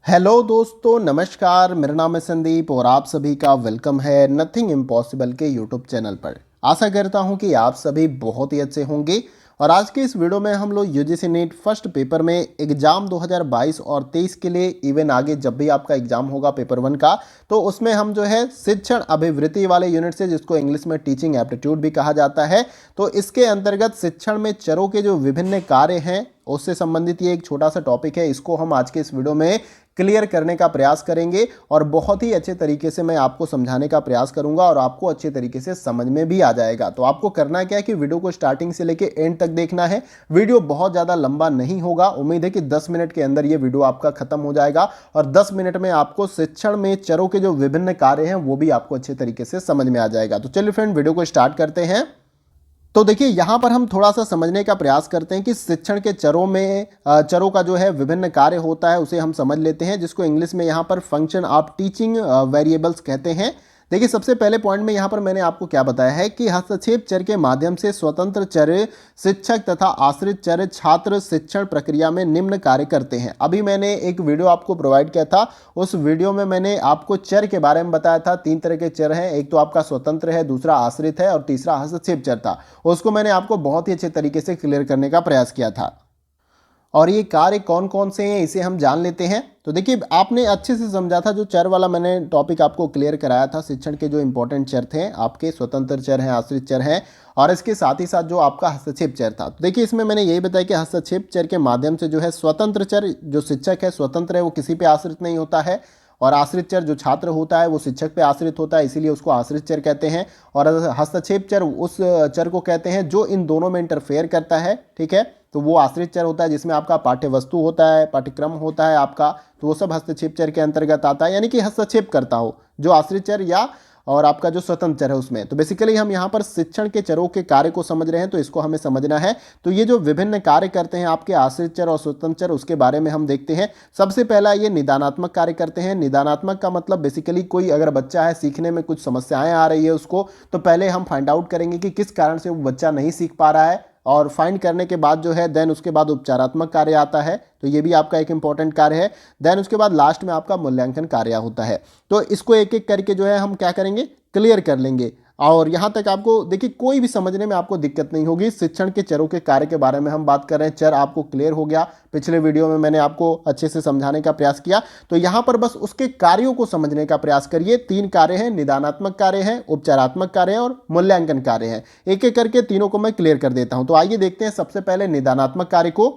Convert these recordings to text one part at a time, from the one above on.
Hello दोस्तों, नमस्कार। मेरा नाम है संदीप और आप सभी का वेलकम है नथिंग इम्पॉसिबल के यूट्यूब चैनल पर। आशा करता हूं कि आप सभी बहुत ही अच्छे होंगे। और आज के इस वीडियो में हम लोग यूजीसी नीट फर्स्ट पेपर में एग्जाम 2022 और 23 के लिए इवन आगे जब भी आपका एग्जाम होगा पेपर 1 का, तो उसमें हम जो है शिक्षण अभिवृत्ति वाले यूनिट से, जिसको इंग्लिश में टीचिंग एप्टीट्यूड भी कहा जाता है, तो इसके अंतर्गत शिक्षण में चरों के जो विभिन्न कार्य हैं उससे संबंधित ये एक छोटा सा टॉपिक है। इसको हम आज के इस वीडियो में क्लियर करने का प्रयास करेंगे और बहुत ही अच्छे तरीके से मैं आपको समझाने का प्रयास करूंगा और आपको अच्छे तरीके से समझ में भी आ जाएगा। तो आपको करना क्या है कि वीडियो को स्टार्टिंग से लेकर एंड तक देखना है। वीडियो बहुत ज़्यादा लंबा नहीं होगा, उम्मीद है कि 10 मिनट के अंदर ये वीडियो आपका खत्म हो जाएगा और 10 मिनट में आपको शिक्षण में चरों के जो विभिन्न कार्य हैं वो भी आपको अच्छे तरीके से समझ में आ जाएगा। तो चलिए फ्रेंड, वीडियो को स्टार्ट करते हैं। तो देखिए, यहाँ पर हम थोड़ा सा समझने का प्रयास करते हैं कि शिक्षण के चरों में चरों का जो है विभिन्न कार्य होता है उसे हम समझ लेते हैं, जिसको इंग्लिश में यहाँ पर फंक्शन ऑफ टीचिंग वेरिएबल्स कहते हैं। देखिए, सबसे पहले पॉइंट में यहाँ पर मैंने आपको क्या बताया है कि हस्तक्षेप चर के माध्यम से स्वतंत्र चर शिक्षक तथा आश्रित चर छात्र शिक्षण प्रक्रिया में निम्न कार्य करते हैं। अभी मैंने एक वीडियो आपको प्रोवाइड किया था, उस वीडियो में मैंने आपको चर के बारे में बताया था। 3 तरह के चर हैं, एक तो आपका स्वतंत्र है, दूसरा आश्रित है और तीसरा हस्तक्षेप चर था। उसको मैंने आपको बहुत ही अच्छे तरीके से क्लियर करने का प्रयास किया था। और ये कार्य कौन कौन से हैं इसे हम जान लेते हैं। तो देखिए, आपने अच्छे से समझा था, जो चर वाला मैंने टॉपिक आपको क्लियर कराया था। शिक्षण के जो इंपॉर्टेंट चर थे आपके स्वतंत्र चर हैं, आश्रित चर हैं और इसके साथ ही साथ जो आपका हस्तक्षेप चर था। तो देखिए, इसमें मैंने यही बताया कि हस्तक्षेप चर के माध्यम से जो है स्वतंत्र चर, जो शिक्षक है स्वतंत्र है, वो किसी पे आश्रित नहीं होता है। और आश्रित चर जो छात्र होता है वो शिक्षक पे आश्रित होता है, इसीलिए उसको आश्रित चर कहते हैं। और हस्तक्षेप चर उस चर को कहते हैं जो इन दोनों में इंटरफेयर करता है। ठीक है, तो वो आश्रित चर होता है जिसमें आपका पाठ्य वस्तु होता है, पाठ्यक्रम होता है आपका, तो वो सब हस्तक्षेप चर के अंतर्गत आता है, यानी कि हस्तक्षेप करता हो जो आश्रित चर या और आपका जो स्वतंत्र चर है उसमें। तो बेसिकली हम यहाँ पर शिक्षण के चरों के कार्य को समझ रहे हैं, तो इसको हमें समझना है। तो ये जो विभिन्न कार्य करते हैं आपके आश्रित चर और स्वतंत्र चर, उसके बारे में हम देखते हैं। सबसे पहला ये निदानात्मक कार्य करते हैं। निदानात्मक का मतलब बेसिकली कोई अगर बच्चा है, सीखने में कुछ समस्याएं आ रही है उसको, तो पहले हम फाइंड आउट करेंगे कि किस कारण से वो बच्चा नहीं सीख पा रहा है, और फाइंड करने के बाद जो है देन उसके बाद उपचारात्मक कार्य आता है, तो ये भी आपका एक इंपॉर्टेंट कार्य है। देन उसके बाद लास्ट में आपका मूल्यांकन कार्य होता है। तो इसको एक एक करके जो है हम क्या करेंगे, क्लियर कर लेंगे। और यहाँ तक आपको देखिए कोई भी समझने में आपको दिक्कत नहीं होगी। शिक्षण के चरों के कार्य के बारे में हम बात कर रहे हैं, चर आपको क्लियर हो गया। पिछले वीडियो में मैंने आपको अच्छे से समझाने का प्रयास किया, तो यहाँ पर बस उसके कार्यों को समझने का प्रयास करिए। 3 कार्य हैं, निदानात्मक कार्य है, उपचारात्मक कार्य है और मूल्यांकन कार्य है। एक एक करके तीनों को मैं क्लियर कर देता हूँ। तो आइए देखते हैं सबसे पहले निदानात्मक कार्य को।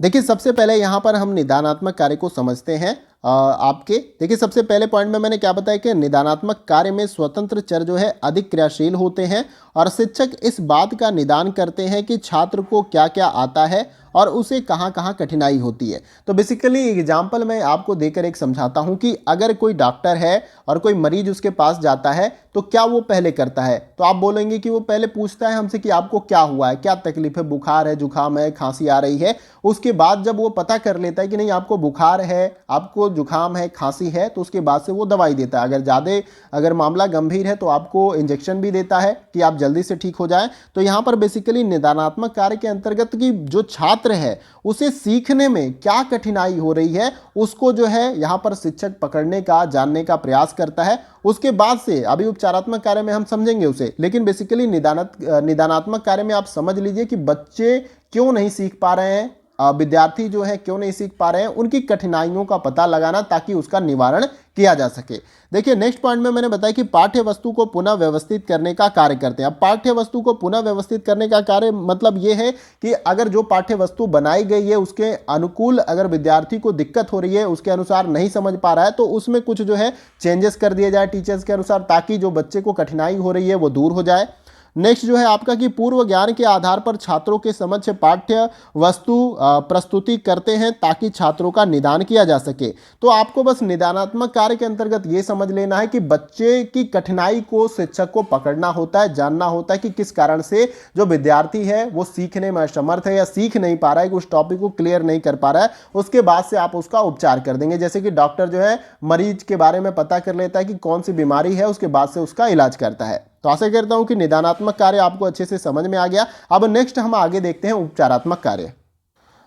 देखिए, सबसे पहले यहाँ पर हम निदानात्मक कार्य को समझते हैं। आपके देखिए, सबसे पहले पॉइंट में मैंने क्या बताया कि निदानात्मक कार्य में स्वतंत्र चर जो है अधिक क्रियाशील होते हैं और शिक्षक इस बात का निदान करते हैं कि छात्र को क्या क्या आता है और उसे कहाँ कहाँ कठिनाई होती है। तो बेसिकली एग्जाम्पल मैं आपको देकर एक समझाता हूँ कि अगर कोई डॉक्टर है और कोई मरीज उसके पास जाता है तो क्या वो पहले करता है, तो आप बोलेंगे कि वो पहले पूछता है हमसे कि आपको क्या हुआ है, क्या तकलीफ है, बुखार है, जुकाम है, खांसी आ रही है। उसके बाद जब वो पता कर लेता है कि नहीं आपको बुखार है, आपको जुकाम है, खांसी है, तो उसके बाद से वो दवाई देता है। अगर मामला गंभीर है तो आपको इंजेक्शन भी देता है कि आप जल्दी से ठीक हो जाए। तो यहाँ पर बेसिकली निदानात्मक कार्य के अंतर्गत कि जो छात्र है उसे सीखने में क्या कठिनाई हो रही है उसको जो है यहाँ पर शिक्षक पकड़ने का, जानने का प्रयास करता है। उसके बाद से अभी उपचारात्मक कार्य में हम समझेंगे उसे, लेकिन बेसिकली निदानात्मक कार्य में आप समझ लीजिए कि बच्चे क्यों नहीं सीख पा रहे हैं, विद्यार्थी जो है क्यों नहीं सीख पा रहे हैं, उनकी कठिनाइयों का पता लगाना ताकि उसका निवारण किया जा सके। देखिए, नेक्स्ट पॉइंट में मैंने बताया कि पाठ्य वस्तु को पुनः व्यवस्थित करने का कार्य करते हैं। अब पाठ्य वस्तु को पुनः व्यवस्थित करने का कार्य मतलब ये है कि अगर जो पाठ्य वस्तु बनाई गई है उसके अनुकूल अगर विद्यार्थी को दिक्कत हो रही है, उसके अनुसार नहीं समझ पा रहा है, तो उसमें कुछ जो है चेंजेस कर दिए जाए टीचर्स के अनुसार, ताकि जो बच्चे को कठिनाई हो रही है वो दूर हो जाए। नेक्स्ट जो है आपका कि पूर्व ज्ञान के आधार पर छात्रों के समक्ष पाठ्य वस्तु प्रस्तुति करते हैं ताकि छात्रों का निदान किया जा सके। तो आपको बस निदानात्मक कार्य के अंतर्गत ये समझ लेना है कि बच्चे की कठिनाई को शिक्षक को पकड़ना होता है, जानना होता है कि किस कारण से जो विद्यार्थी है वो सीखने में असमर्थ है या सीख नहीं पा रहा है, उस टॉपिक को क्लियर नहीं कर पा रहा है। उसके बाद से आप उसका उपचार कर देंगे। जैसे कि डॉक्टर जो है मरीज के बारे में पता कर लेता है कि कौन सी बीमारी है, उसके बाद से उसका इलाज करता है। तो आशा करता हूं कि निदानात्मक कार्य आपको अच्छे से समझ में आ गया। अब नेक्स्ट हम आगे देखते हैं उपचारात्मक कार्य।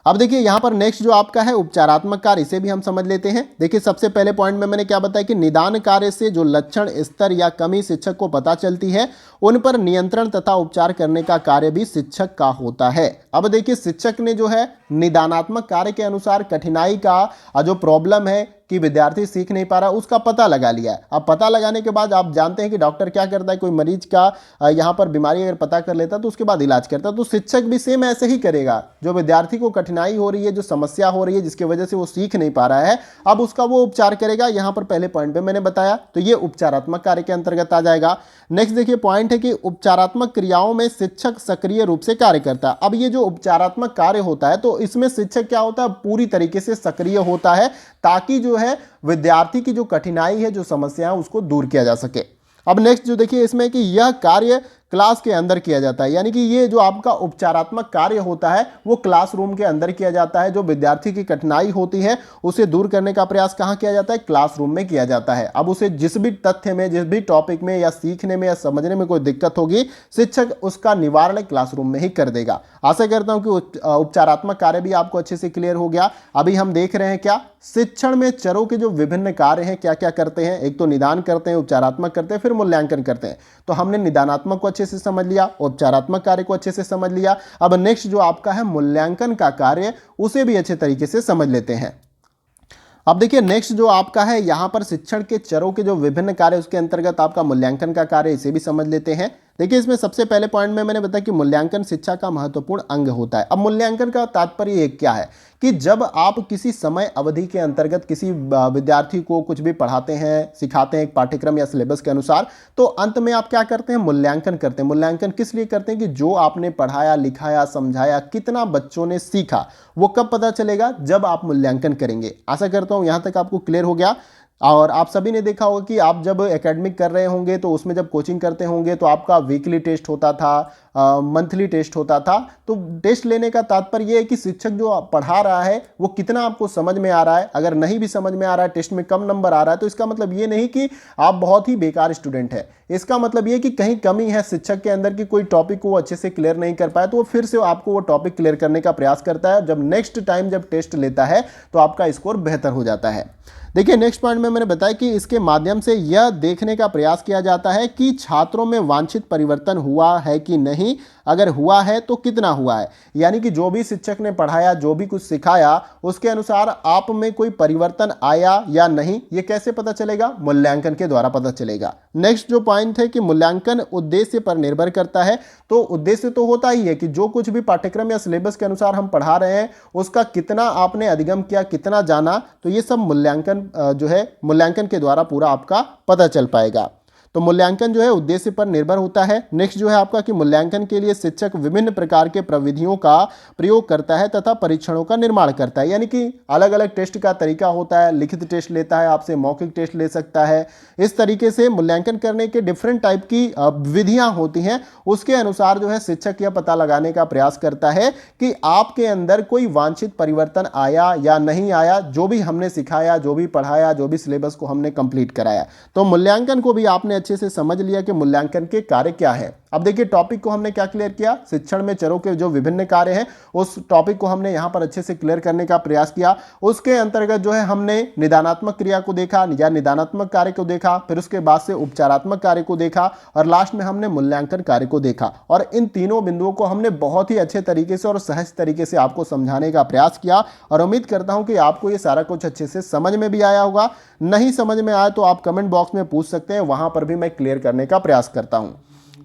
अब देखिए यहाँ पर नेक्स्ट जो आपका है उपचारात्मक कार्य, इसे भी हम समझ लेते हैं। देखिए सबसे पहले पॉइंट में मैंने क्या बताया कि निदान कार्य से जो लक्षण, स्तर या कमी शिक्षक को पता चलती है, उन पर नियंत्रण तथा उपचार करने का कार्य भी शिक्षक का होता है। अब देखिए शिक्षक ने जो है निदानात्मक कार्य के अनुसार कठिनाई का जो प्रॉब्लम है कि विद्यार्थी सीख नहीं पा रहा, उसका पता लगा लिया है। अब पता लगाने के बाद आप जानते हैं कि डॉक्टर क्या करता है, कोई मरीज का यहाँ पर बीमारी अगर पता कर लेता है तो उसके बाद इलाज करता है। तो शिक्षक भी सेम ऐसे ही करेगा। जो विद्यार्थी को कठिनाई हो रही है, जो समस्या हो रही है, जिसकी वजह से वो सीख नहीं पा रहा है, अब उसका वो उपचार करेगा। यहाँ पर पहले पॉइंट पे मैंने बताया, तो ये उपचारात्मक कार्य के अंतर्गत आ जाएगा। नेक्स्ट देखिए पॉइंट है कि उपचारात्मक क्रियाओं में शिक्षक सक्रिय रूप से कार्य करता है। अब ये जो उपचारात्मक कार्य होता है, तो इसमें शिक्षक क्या होता है, पूरी तरीके से सक्रिय होता है, ताकि जो है विद्यार्थी की जो कठिनाई है, जो समस्या है, उसको दूर किया जा सके। अब नेक्स्ट जो देखिए इसमें कि यह कार्य क्लास के अंदर किया जाता है, यानी कि ये जो आपका उपचारात्मक कार्य होता है वो क्लासरूम के अंदर किया जाता है। जो विद्यार्थी की कठिनाई होती है उसे दूर करने का प्रयास कहाँ किया जाता है, क्लासरूम में किया जाता है। अब उसे जिस भी तथ्य में, जिस भी टॉपिक में या सीखने में या समझने में कोई दिक्कत होगी, शिक्षक उसका निवारण क्लासरूम में ही कर देगा। आशा करता हूं कि उपचारात्मक कार्य भी आपको अच्छे से क्लियर हो गया। अभी हम देख रहे हैं क्या, शिक्षण में चरों के जो विभिन्न कार्य हैं, क्या क्या करते हैं। एक तो निदान करते हैं, उपचारात्मक करते हैं, फिर मूल्यांकन करते हैं। तो हमने निदानात्मक को अच्छे से समझ लिया, उपचारात्मक कार्य को अच्छे से समझ लिया। अब नेक्स्ट जो आपका है मूल्यांकन का कार्य, उसे भी अच्छे तरीके से समझ लेते हैं। अब देखिए नेक्स्ट जो आपका है यहाँ पर शिक्षण के चरों के जो विभिन्न कार्य, उसके अंतर्गत आपका मूल्यांकन का कार्य, इसे भी समझ लेते हैं। देखिए इसमें सबसे पहले पॉइंट में मैंने बताया कि मूल्यांकन शिक्षा का महत्वपूर्ण अंग होता है। अब मूल्यांकन का तात्पर्य क्या है कि जब आप किसी समय अवधि के अंतर्गत किसी विद्यार्थी को कुछ भी पढ़ाते हैं, सिखाते हैं एक पाठ्यक्रम या सिलेबस के अनुसार, तो अंत में आप क्या करते हैं, मूल्यांकन करते हैं। मूल्यांकन किस लिए करते हैं कि जो आपने पढ़ाया, लिखाया, समझाया, कितना बच्चों ने सीखा, वो कब पता चलेगा, जब आप मूल्यांकन करेंगे। आशा करता हूं यहां तक आपको क्लियर हो गया। और आप सभी ने देखा होगा कि आप जब एकेडमिक कर रहे होंगे, तो उसमें जब कोचिंग करते होंगे, तो आपका वीकली टेस्ट होता था, मंथली टेस्ट होता था। तो टेस्ट लेने का तात्पर्य यह है कि शिक्षक जो पढ़ा रहा है वो कितना आपको समझ में आ रहा है। अगर नहीं भी समझ में आ रहा है, टेस्ट में कम नंबर आ रहा है, तो इसका मतलब ये नहीं कि आप बहुत ही बेकार स्टूडेंट है। इसका मतलब ये कि कहीं कमी है शिक्षक के अंदर की, कोई टॉपिक को वो अच्छे से क्लियर नहीं कर पाया, तो वो फिर से आपको वो टॉपिक क्लियर करने का प्रयास करता है। जब नेक्स्ट टाइम जब टेस्ट लेता है तो आपका स्कोर बेहतर हो जाता है। देखिए नेक्स्ट पॉइंट में मैंने बताया कि इसके माध्यम से यह देखने का प्रयास किया जाता है कि छात्रों में वांछित परिवर्तन हुआ है कि नहीं, अगर हुआ है तो कितना हुआ है। यानी कि जो भी शिक्षक ने पढ़ाया, जो भी कुछ सिखाया, उसके अनुसार आप में कोई परिवर्तन आया या नहीं, ये कैसे पता चलेगा, मूल्यांकन के द्वारा पता चलेगा। नेक्स्ट जो पॉइंट है कि मूल्यांकन उद्देश्य पर निर्भर करता है। तो उद्देश्य तो होता ही है कि जो कुछ भी पाठ्यक्रम या सिलेबस के अनुसार हम पढ़ा रहे हैं, उसका कितना आपने अधिगम किया, कितना जाना, तो ये सब मूल्यांकन जो है मूल्यांकन के द्वारा पूरा आपका पता चल पाएगा। तो मूल्यांकन जो है उद्देश्य पर निर्भर होता है। नेक्स्ट जो है आपका कि मूल्यांकन के लिए शिक्षक विभिन्न प्रकार के प्रविधियों का प्रयोग करता है तथा परीक्षणों का निर्माण करता है। यानी कि अलग अलग टेस्ट का तरीका होता है, लिखित टेस्ट लेता है, आपसे मौखिक टेस्ट ले सकता है। इस तरीके से मूल्यांकन करने के डिफरेंट टाइप की विधियां होती हैं। उसके अनुसार जो है शिक्षक यह पता लगाने का प्रयास करता है कि आपके अंदर कोई वांछित परिवर्तन आया या नहीं आया, जो भी हमने सिखाया, जो भी पढ़ाया, जो भी सिलेबस को हमने कंप्लीट कराया। तो मूल्यांकन को भी आपने अच्छे से समझ लिया कि मूल्यांकन के कार्य क्या है। अब देखिए टॉपिक को हमने क्या क्लियर किया, शिक्षण में चरों के जो विभिन्न कार्य हैं, उस टॉपिक को हमने यहां पर अच्छे से क्लियर करने का प्रयास किया। उसके अंतर्गत जो है हमने निदानात्मक क्रिया को देखा या निदानात्मक कार्य को देखा, फिर उसके बाद से उपचारात्मक कार्य को देखा, और लास्ट में हमने मूल्यांकन कार्य को देखा। और इन तीनों बिंदुओं को हमने बहुत ही अच्छे तरीके से और सहज तरीके से आपको समझाने का प्रयास किया। और उम्मीद करता हूं कि आपको ये सारा कुछ अच्छे से समझ में भी आया होगा। नहीं समझ में आया तो आप कमेंट बॉक्स में पूछ सकते हैं, वहां पर भी मैं क्लियर करने का प्रयास करता हूं।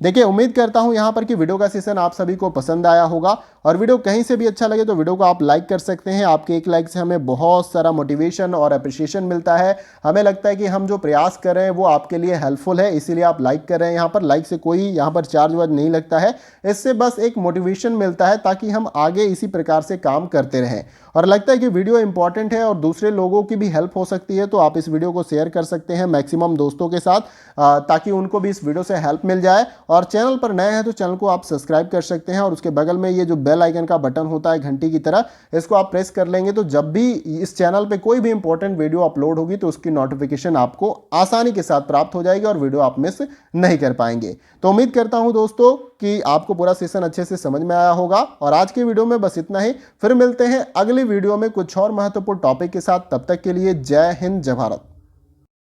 देखिए उम्मीद करता हूं यहां पर कि वीडियो का सेशन आप सभी को पसंद आया होगा। और वीडियो कहीं से भी अच्छा लगे तो वीडियो को आप लाइक कर सकते हैं। आपके एक लाइक से हमें बहुत सारा मोटिवेशन और अप्रिशिएशन मिलता है। हमें लगता है कि हम जो प्रयास कर रहे हैं वो आपके लिए हेल्पफुल है, इसीलिए आप लाइक कर रहे हैं। यहाँ पर लाइक से कोई यहाँ पर चार्ज वार्ज नहीं लगता है, इससे बस एक मोटिवेशन मिलता है ताकि हम आगे इसी प्रकार से काम करते रहें। और लगता है कि वीडियो इंपॉर्टेंट है और दूसरे लोगों की भी हेल्प हो सकती है, तो आप इस वीडियो को शेयर कर सकते हैं मैक्सिमम दोस्तों के साथ, ताकि उनको भी इस वीडियो से हेल्प मिल जाए। और चैनल पर नए हैं तो चैनल को आप सब्सक्राइब कर सकते हैं और उसके बगल में ये जो बेल आइकन का बटन होता है घंटी की तरह, इसको आप प्रेस कर लेंगे तो जब भी इस चैनल पे कोई भी इंपॉर्टेंट वीडियो अपलोड होगी तो उसकी नोटिफिकेशन आपको आसानी के साथ प्राप्त हो जाएगी और वीडियो आप मिस नहीं कर पाएंगे। तो उम्मीद करता हूं दोस्तों कि आपको पूरा सेशन अच्छे से समझ में आया होगा और आज की वीडियो में बस इतना ही। फिर मिलते हैं अगली वीडियो में कुछ और महत्वपूर्ण टॉपिक के साथ। तब तक के लिए जय हिंद, जय भारत।